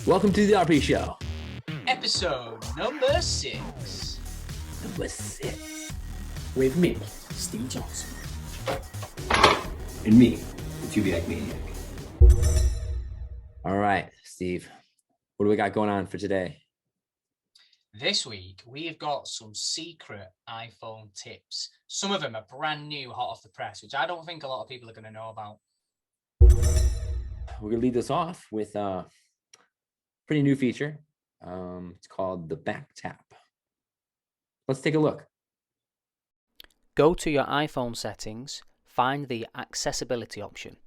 Welcome to the RP Show. Episode number 6. Number 6. With me, Steve Johnson. And me, the Tubiac Maniac. All right, Steve. What do we got going on for today? This week, we've got some secret iPhone tips. Some of them are brand new, hot off the press, which I don't think a lot of people are going to know about. We're going to lead this off with a pretty new feature. It's called the back tap. Let's take a look. Go to your iPhone settings, find the accessibility option.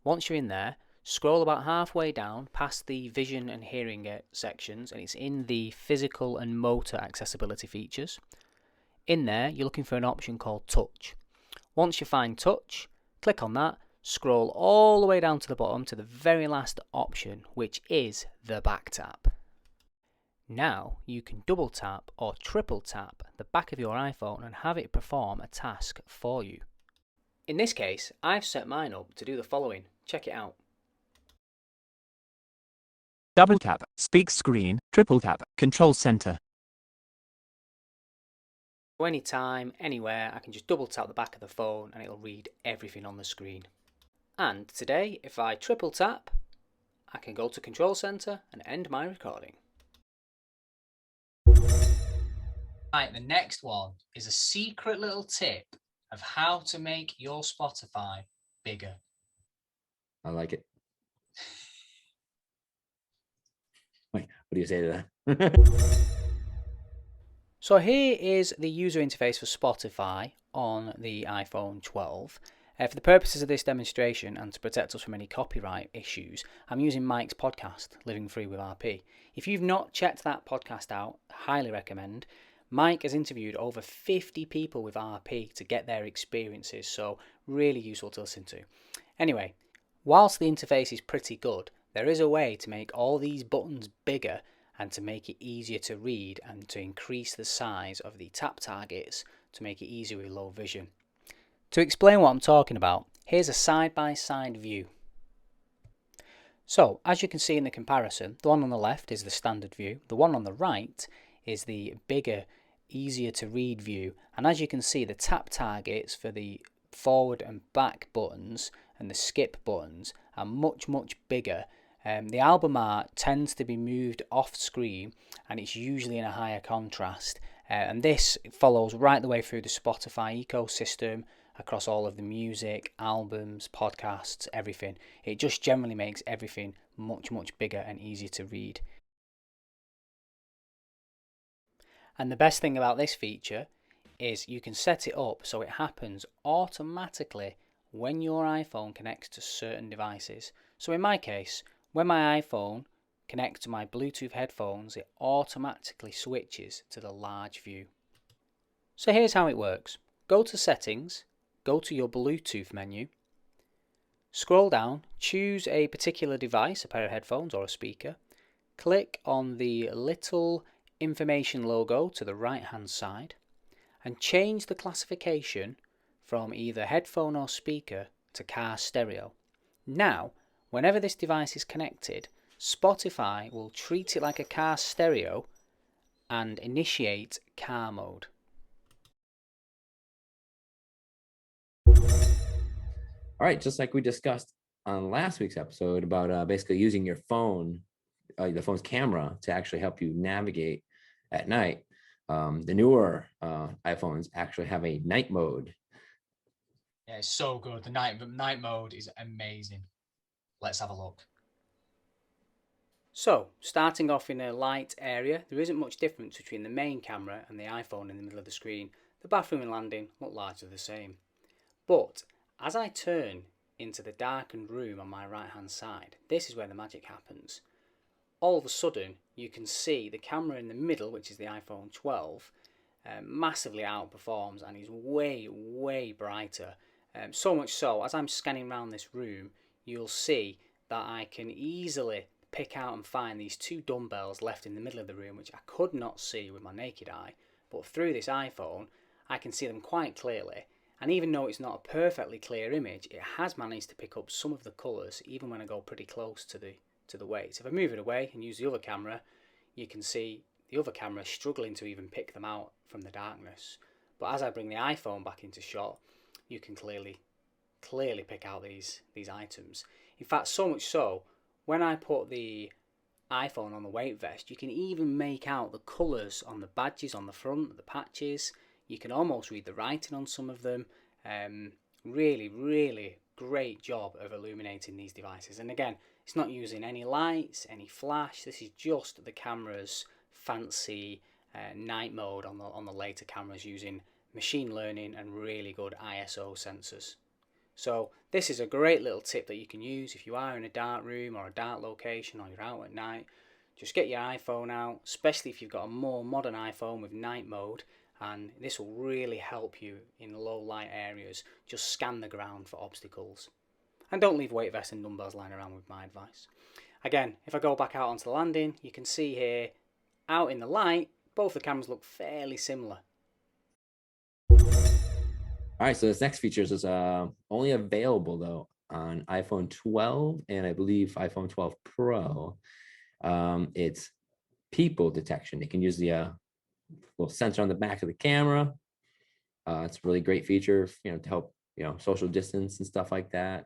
Once you're in there, scroll about halfway down past the vision and hearing sections, and it's in the physical and motor accessibility features. In there, you're looking for an option called touch. Once you find touch, click on that, scroll all the way down to the bottom to the very last option, which is the back tap. Now you can double tap or triple tap the back of your iPhone and have it perform a task for you. In this case, I've set mine up to do the following. Check it out. Double tap, speak screen, triple tap, control center. So anytime, anywhere, I can just double tap the back of the phone and it'll read everything on the screen. And today, if I triple tap, I can go to control center and end my recording. Right, the next one is a secret little tip of how to make your Spotify bigger. I like it. Wait, what do you say to that? So here is the user interface for Spotify on the iPhone 12. For the purposes of this demonstration and to protect us from any copyright issues, I'm using Mike's podcast, Living Free with RP. If you've not checked that podcast out, highly recommend. Mike has interviewed over 50 people with RP to get their experiences, so really useful to listen to. Anyway, whilst the interface is pretty good, there is a way to make all these buttons bigger and to make it easier to read and to increase the size of the tap targets to make it easier with low vision. To explain what I'm talking about, here's a side-by-side view. So, as you can see in the comparison, the one on the left is the standard view, the one on the right is the bigger, easier to read view, and as you can see, the tap targets for the forward and back buttons and the skip buttons are much bigger. The album art tends to be moved off screen and it's usually in a higher contrast, and this follows right the way through the Spotify ecosystem across all of the music, albums, podcasts, everything. It just generally makes everything much bigger and easier to read. And the best thing about this feature is you can set it up so it happens automatically when your iPhone connects to certain devices. So in my case, when my iPhone connects to my Bluetooth headphones, it automatically switches to the large view. So here's how it works. Go to Settings, go to your Bluetooth menu, scroll down, choose a particular device, a pair of headphones or a speaker, click on the little information logo to the right hand side and change the classification from either headphone or speaker to car stereo. Now, whenever this device is connected, Spotify will treat it like a car stereo and initiate car mode. All right, just like we discussed on last week's episode about basically using your phone, the phone's camera to actually help you navigate at night. The newer iPhones actually have a night mode. Yeah, it's so good. The night mode is amazing. Let's have a look. So, starting off in a light area, there isn't much difference between the main camera and the iPhone in the middle of the screen. The bathroom and landing look largely the same. But as I turn into the darkened room on my right hand side, this is where the magic happens. All of a sudden, you can see the camera in the middle, which is the iPhone 12, massively outperforms and is way brighter. So much so, as I'm scanning around this room, you'll see that I can easily pick out and find these two dumbbells left in the middle of the room, which I could not see with my naked eye, but through this iPhone, I can see them quite clearly. And even though it's not a perfectly clear image, it has managed to pick up some of the colours even when I go pretty close to the to the weights. If I move it away and use the other camera, you can see the other camera is struggling to even pick them out from the darkness. But as I bring the iPhone back into shot, you can clearly pick out these items. In fact, so much so, when I put the iPhone on the weight vest, you can even make out the colours on the badges on the front, the patches. You can almost read the writing on some of them. Really, really great job of illuminating these devices. And again, it's not using any lights, any flash. This is just the camera's fancy night mode on the later cameras using machine learning and really good ISO sensors. So this is a great little tip that you can use if you are in a dark room or a dark location or you're out at night. Just get your iPhone out, especially if you've got a more modern iPhone with night mode, and this will really help you in low light areas. Just scan the ground for obstacles. And don't leave weight vests and dumbbells lying around with my advice. Again, if I go back out onto the landing, you can see here, out in the light, both the cameras look fairly similar. All right, so this next feature is only available though on iPhone 12 and I believe iPhone 12 Pro. It's people detection. It can use the little sensor on the back of the camera. It's a really great feature, to help social distance and stuff like that.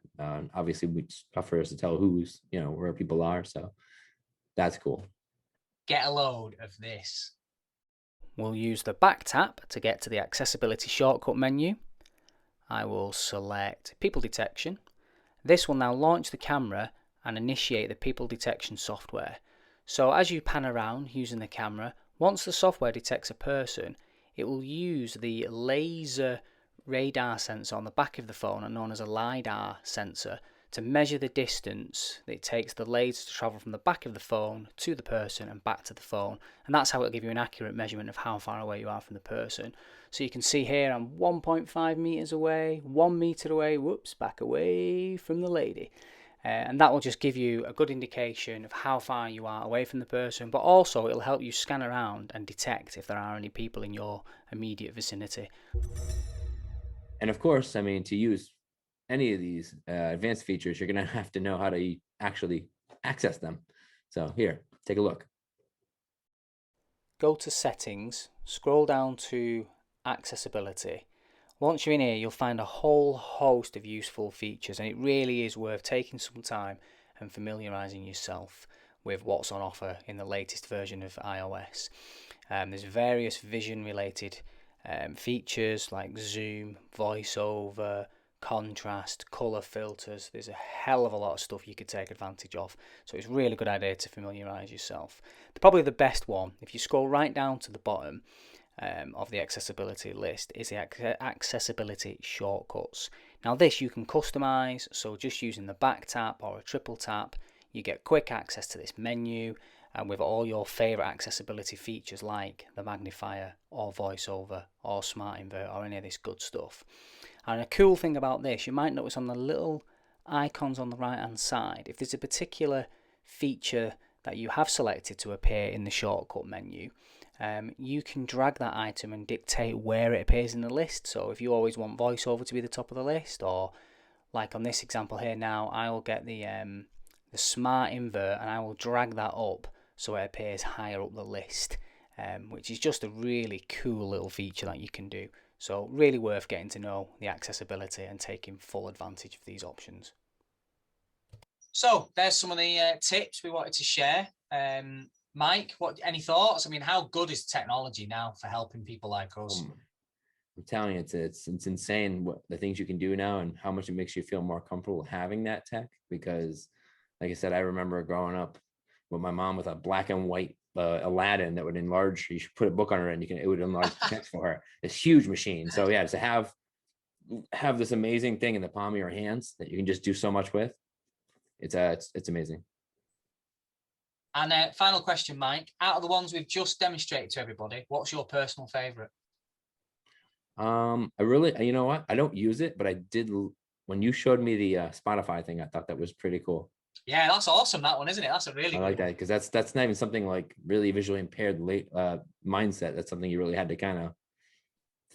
Obviously, it's tough for us to tell who's where people are, so that's cool. Get a load of this. We'll use the back tap to get to the accessibility shortcut menu. I will select people detection. This will now launch the camera and initiate the people detection software. So as you pan around using the camera, once the software detects a person, it will use the laser radar sensor on the back of the phone, known as a LiDAR sensor, to measure the distance that it takes the laser to travel from the back of the phone to the person and back to the phone. And that's how it'll give you an accurate measurement of how far away you are from the person. So you can see here I'm 1.5 meters away, 1 meter away, back away from the lady. And that will just give you a good indication of how far you are away from the person, but also it'll help you scan around and detect if there are any people in your immediate vicinity. And of course, to use any of these advanced features, you're going to have to know how to actually access them. So here, take a look. Go to settings, scroll down to accessibility. Once you're in here, you'll find a whole host of useful features, and it really is worth taking some time and familiarizing yourself with what's on offer in the latest version of iOS. There's various vision related features like zoom, voiceover, contrast, color filters. There's a hell of a lot of stuff you could take advantage of, so it's a really good idea to familiarize yourself. Probably the best one, if you scroll right down to the bottom of the accessibility list, is the accessibility shortcuts. Now this you can customize, so just using the back tap or a triple tap, you get quick access to this menu and with all your favorite accessibility features like the magnifier or voiceover or smart invert or any of this good stuff. And a cool thing about this, you might notice on the little icons on the right hand side, if there's a particular feature that you have selected to appear in the shortcut menu, you can drag that item and dictate where it appears in the list. So if you always want voiceover to be the top of the list, or like on this example here now, I will get the smart invert and I will drag that up so it appears higher up the list, which is just a really cool little feature that you can do. So really worth getting to know the accessibility and taking full advantage of these options. So there's some of the tips we wanted to share. Mike, any thoughts? How good is technology now for helping people like us? I'm telling you, it's insane what the things you can do now and how much it makes you feel more comfortable having that tech. Because, like I said, I remember growing up with my mom with a black and white Aladdin that would enlarge. You should put a book on her and it would enlarge the text for her. This huge machine. So yeah, to have this amazing thing in the palm of your hands that you can just do so much with. It's amazing. And final question, Mike. Out of the ones we've just demonstrated to everybody, what's your personal favorite? I really, you know what? I don't use it, but I did when you showed me the Spotify thing. I thought that was pretty cool. Yeah, that's awesome. That one, isn't it? That's a really. I like that because that's not even something like really visually impaired mindset. That's something you really had to kind of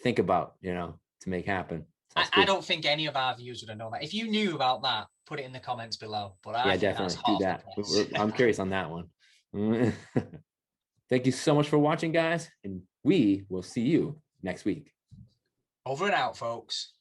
think about, to make happen. I don't think any of our viewers would have known that. If you knew about that, put it in the comments below. But I Yeah, think that's definitely do hot that. off the press. I'm curious on that one. Thank you so much for watching, guys, and we will see you next week. Over and out, folks.